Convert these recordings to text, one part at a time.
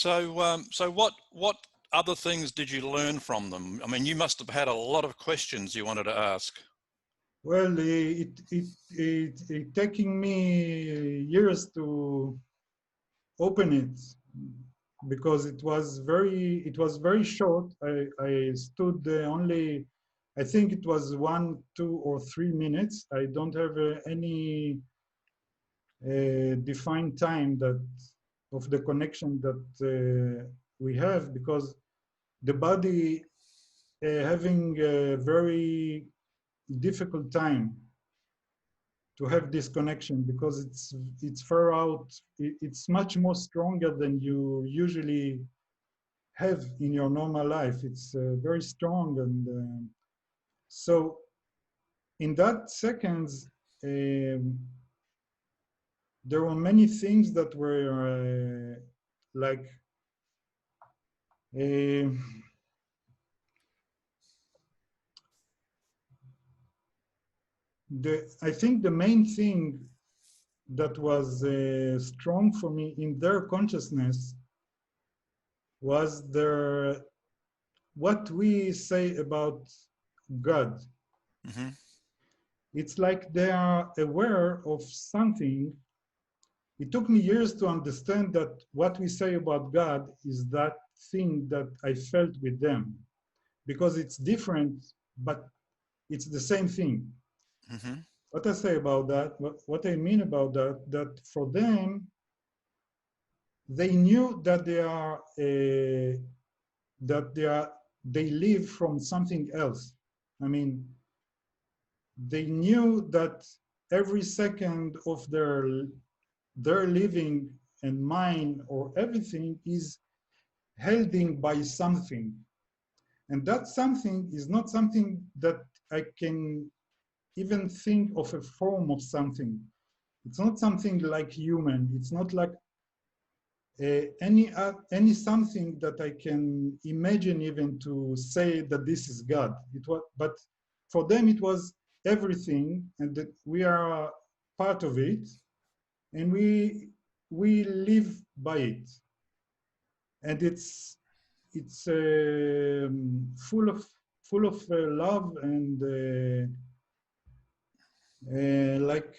So what other things did you learn from them? I mean, you must have had a lot of questions you wanted to ask. Well, it taking me years to open it because it was very short. I stood only, I think it was 1, 2, or 3 minutes. I don't have any defined time that of the connection that we have, because the body having a very difficult time to have this connection, because it's far out. It's much more stronger than you usually have in your normal life. It's very strong, and so in that seconds, there were many things that were like I think the main thing that was strong for me in their consciousness was what we say about God. Mm-hmm. It's like they are aware of something. It took me years to understand that what we say about God is that thing that I felt with them, because it's different, but it's the same thing. Mm-hmm. What I say about that, what I mean about that, that for them, they knew that they live from something else. I mean, they knew that every second of their living and mine or everything is held in by something. And that something is not something that I can even think of a form of something. It's not something like human. It's not like any something that I can imagine even to say that this is God. But for them it was everything, and that we are part of it, and we live by it, and it's full of love and like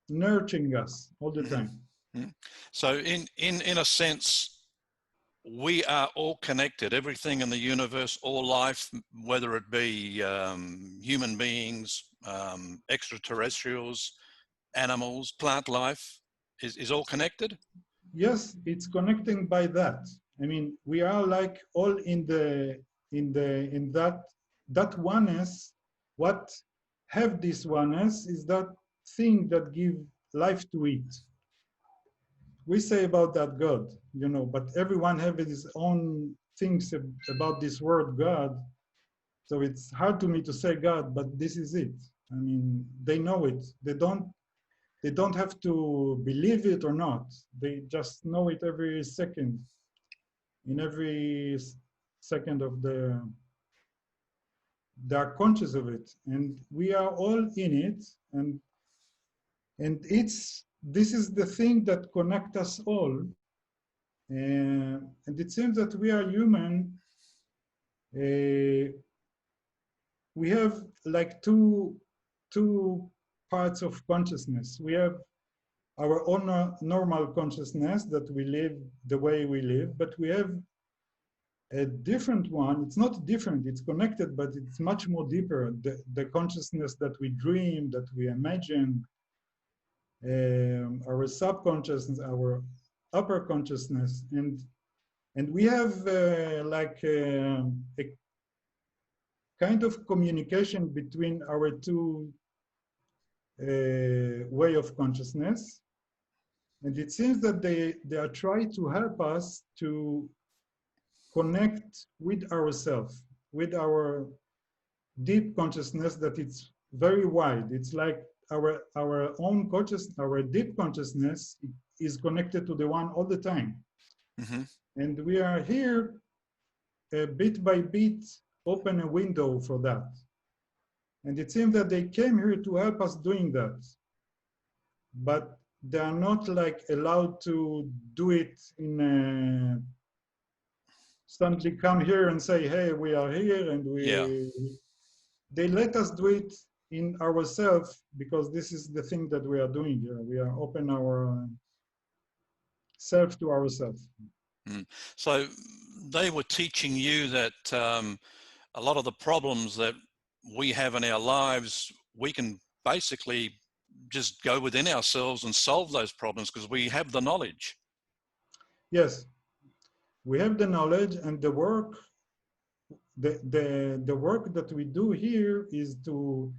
nurturing us all the Mm-hmm. time. Mm-hmm. So in a sense, we are all connected. Everything in the universe, all life, whether it be human beings, extraterrestrials, animals, plant life, is all connected. Yes, it's connecting by that. I mean, we are like all in that oneness. What have this oneness is that thing that give life to it. We say about that God, but everyone have his own things about this word God. So it's hard to me to say God, but this is it. I mean, they know it. They don't have to believe it or not. They just know it every second. In every second of they're conscious of it, and we are all in it, and this is the thing that connect us all. And it seems that we are human. We have like two parts of consciousness. We have our own normal consciousness that we live the way we live, but we have a different one. It's not different, it's connected, but it's much more deeper. The consciousness that we dream, that we imagine, our subconsciousness, our upper consciousness, and we have like a kind of communication between our two way of consciousness. And it seems that they are trying to help us to connect with ourselves, with our deep consciousness, that it's very wide. It's like our own consciousness, our deep consciousness is connected to the one all the time. Mm-hmm. And we are here bit by bit open a window for that. And it seems that they came here to help us doing that. But they are not like allowed to do it in a, suddenly come here and say, hey, we are here, and Yeah. they let us do it in ourselves, because this is the thing that we are doing here. We are open our self to ourselves. Mm. So they were teaching you that a lot of the problems that we have in our lives, we can basically just go within ourselves and solve those problems because we have the knowledge. Yes, we have the knowledge, and the work, the work that we do here is to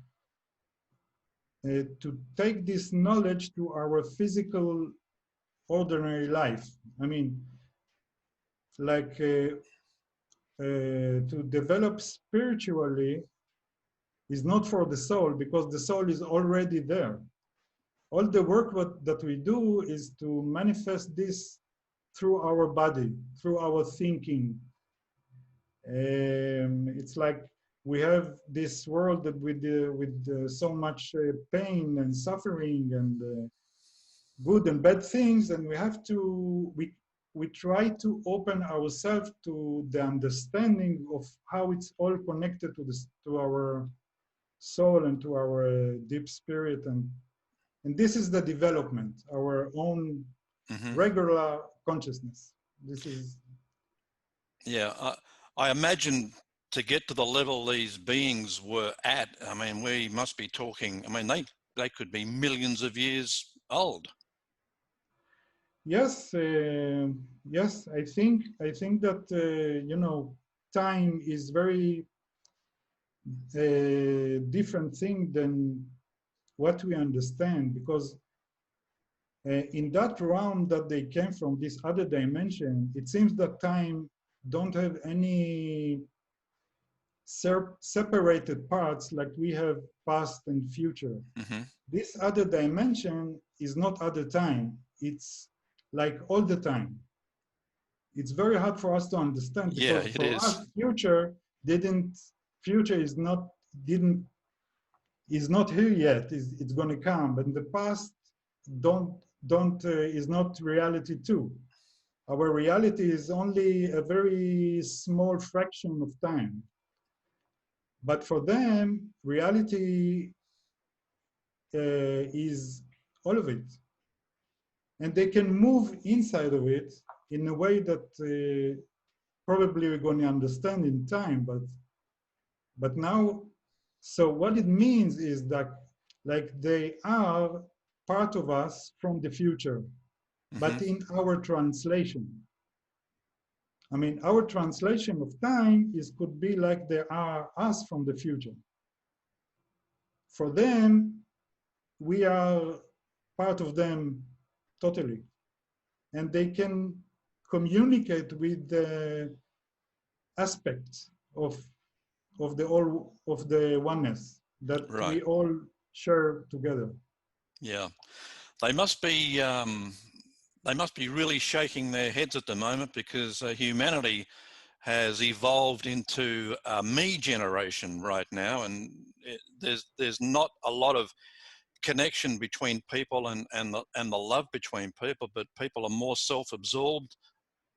take this knowledge to our physical ordinary life. I mean, like to develop spiritually is not for the soul, because the soul is already there. All the work that we do is to manifest this through our body, through our thinking. It's like we have this world that with so much pain and suffering and good and bad things, and we have to we try to open ourselves to the understanding of how it's all connected to this, to our soul and to our deep spirit, and this is the development, our own Mm-hmm. regular consciousness. This is Yeah, I imagine to get to the level these beings were at, I mean, we must be talking, I mean, they could be millions of years old. yes, yes. I think that you know, time is very different thing than what we understand, because in that round that they came from, this other dimension, it seems that time don't have any separated parts like we have past and future. Mm-hmm. This other dimension is not other time. It's like all the time. It's very hard for us to understand, Yeah, because it for is. us, didn't, future didn't, is not here yet. It's going to come. But the past don't, is not reality too. Our reality is only a very small fraction of time. But for them, reality is all of it. And they can move inside of it in a way that probably we're going to understand in time. But now, so what it means is that like they are part of us from the future, Mm-hmm. but in our translation. I mean, our translation of time is could be like they are us from the future. For them, we are part of them totally, and they can communicate with the aspects of the all of the oneness that Right. we all share together. Yeah. They must be, they must be really shaking their heads at the moment because humanity has evolved into a me generation right now, and there's not a lot of connection between people and the love between people, but people are more self-absorbed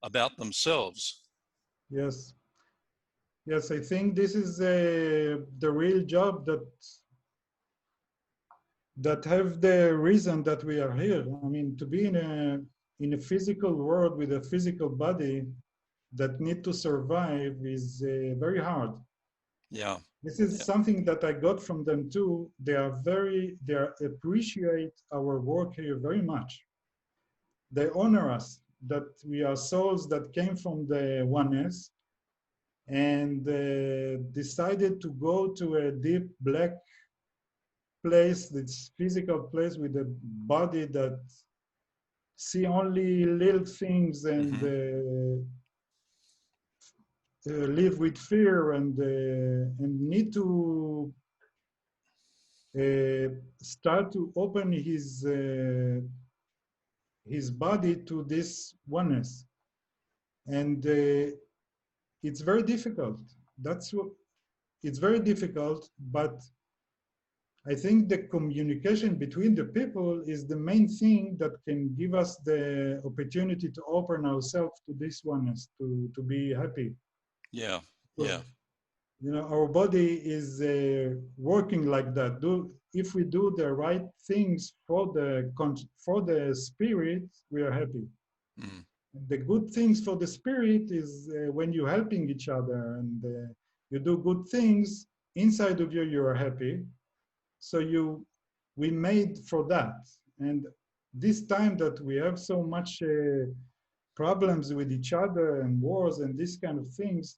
about themselves. Yes, yes, I think this is the real job that have the reason that we are here. I mean, to be in a physical world with a physical body that need to survive is very hard. Yeah, This is yeah. something that I got from them too. They appreciate our work here very much. They honor us that we are souls that came from the oneness and decided to go to a deep black place, this physical place with a body that see only little things and Mm-hmm. live with fear and need to start to open his body to this oneness, and it's very difficult. That's what it's very difficult, but I think the communication between the people is the main thing that can give us the opportunity to open ourselves to this oneness, to be happy. Yeah. Because, Yeah. you know, our body is working like that. If we do the right things for the spirit, we are happy. Mm. The good things for the spirit is when you're helping each other and you do good things inside of you, you are happy. So we made for that. And this time that we have so much problems with each other and wars and these kind of things,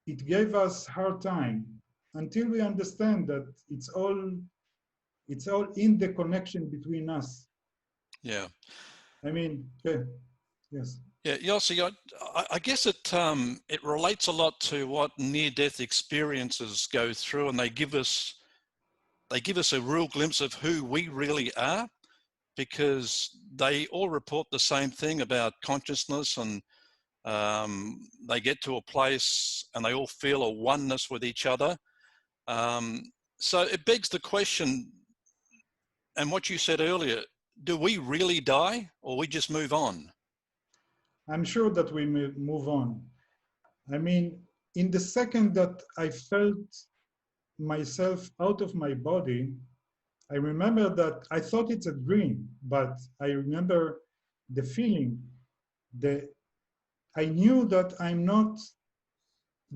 it gave us hard time until we understand that it's all in the connection between us. Yeah. I mean, yes. Yeah, Yossi, I guess it relates a lot to what near-death experiences go through, and they give us a real glimpse of who we really are, because they all report the same thing about consciousness, and they get to a place and they all feel a oneness with each other. So it begs the question, and what you said earlier, do we really die or we just move on? I'm sure that we may move on. I mean, in the second that I felt myself out of my body, I remember that I thought it's a dream, but I remember the feeling that I knew that I'm not,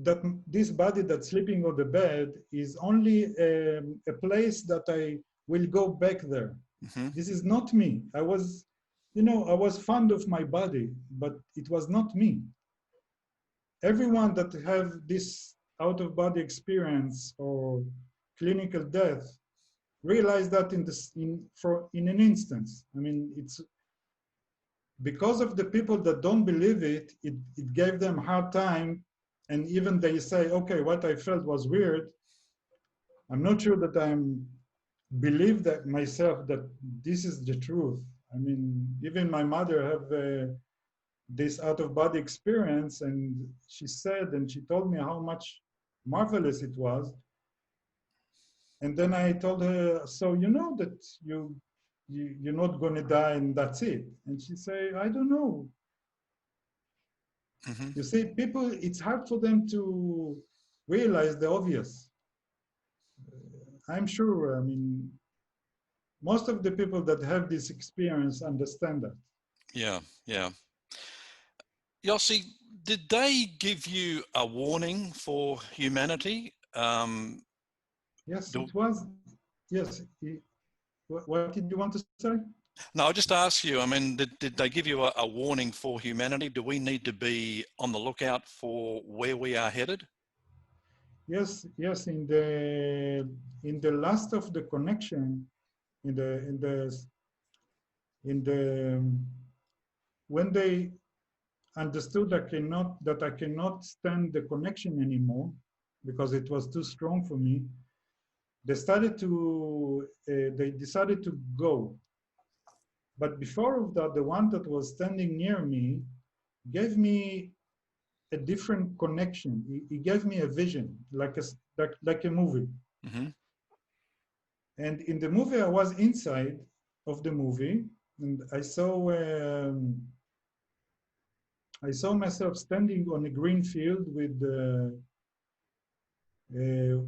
that this body that's sleeping on the bed is only a place that I will go back there. Mm-hmm. This is not me. I was fond of my body, but it was not me. Everyone that have this out of body experience or clinical death realize that in an instance. I mean, it's because of the people that don't believe it gave them hard time, and even they say, okay, what I felt was weird. I'm not sure that I'm believe that myself that this is the truth. I mean, even my mother have this out of body experience, and she said, and she told me how much marvelous it was. And then I told her, so you know that you're not going to die and that's it. And she said, I don't know. Mm-hmm. You see, people, it's hard for them to realize the obvious. I'm sure, I mean, most of the people that have this experience understand that. Yeah, yeah. Yossi, did they give you a warning for humanity? Yes, Do, it was. Yes. What did you want to say? no, I just ask you, I mean, did they give you a warning for humanity? Do we need to be on the lookout for where we are headed? Yes, yes. In the last of the connection, in the when they understood that I cannot stand the connection anymore because it was too strong for me, they decided to go. But before of that, the one that was standing near me gave me a different connection. He gave me a vision, like a movie. Mm-hmm. And in the movie, I was inside of the movie, and I saw myself standing on a green field uh,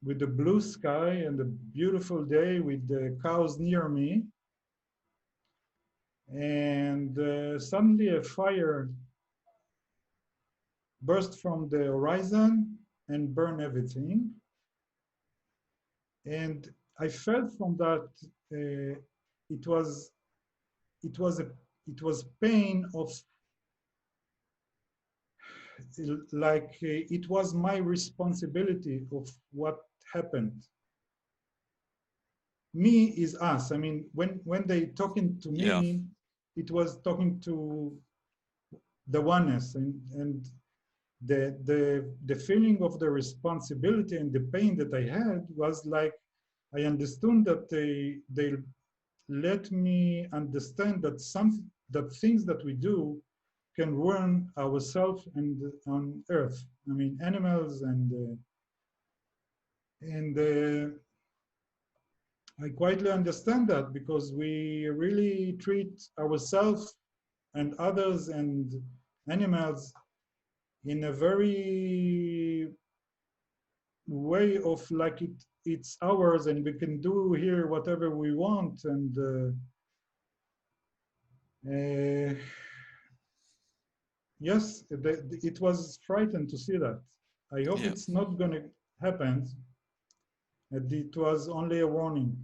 with the blue sky and a beautiful day with the cows near me. And suddenly a fire burst from the horizon and burned everything. And I felt from that it was it was a it was pain of like it was my responsibility of what happened. Me is us. I mean, when they talking to Yeah, me, it was talking to the oneness, and the feeling of the responsibility and the pain that I had was like I understood that they let me understand that things that we do can ruin ourselves and on earth. I mean, animals and I quietly understand that because we really treat ourselves and others and animals in a very way of like it's ours and we can do here whatever we want and yes, it was frightening to see that. I hope Yeah. it's not going to happen. It was only a warning.